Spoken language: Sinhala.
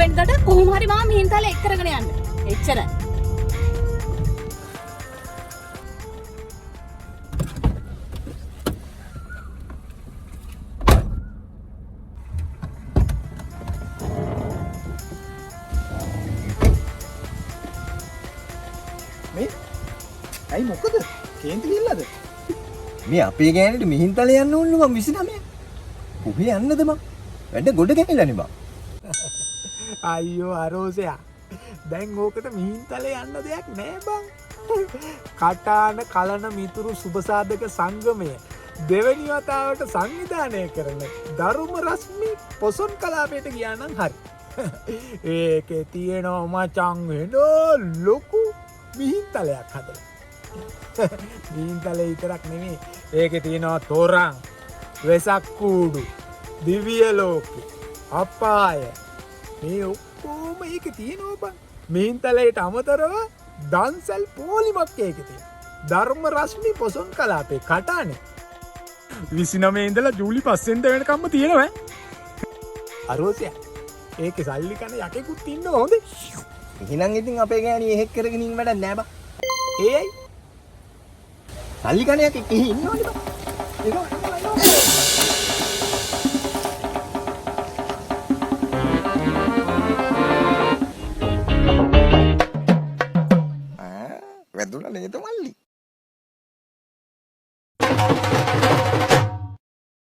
වෙනිදාට කොහොම හරි මාව මිහින්තලේ එක් කරගෙන යන්න. එච්චරයි. මේ ඇයි මොකද කේන්ති ගිල්ලද මේ අපේ ගෑනට මිහින්තල යන්න ඕන මම 29. කොහේ යන්නද මං? වැඩ ගොඩ ගැහිලානේ මං. අයියෝ අරෝසයා දැන් ඕකට මිහින්තලේ යන්න දෙයක් නෑ බං. කටාන කලන මිතුරු සුබසාධක සංගමය දෙවැනි වතාවට සංවිධානය කරන ධර්ම රශ්මි පොසොන් කලාපයට ගියා නම් හරි. ඒකේ තියෙනවා මචං වෙන ලොකු මිහින්තලයක් හදලා. මිහින්තලේ විතරක් නෙමෙයි ඒකේ තියෙනවා තොරන්, වෙසක් කූඩු, දිව්‍ය ලෝකෙ, අපාය. මේ ඔක්කොම ඒකේ තියෙනවා බං. මිහින්තලේට අමතරව දන්සල් පොලිමක් ඒකේ තියෙනවා. ධර්ම රශ්මි පොසොන් කලාපේ කටානේ 29 ඉඳලා ජූලි 5 වෙනිදා වෙනකම්ම තියෙනවා. අරෝසයා ඒකේ සල්ලි කන යකෙකුත් ඉන්නවා හොඳේ. එහෙනම් ඉතින් අපේ ගෑණි එහෙක් කරගෙන ඉන්න වැඩක් නෑ බං. ඒ ඇයි? සල්ලි කණයක් එක්ක ඉන්නවනේ බං. ඒක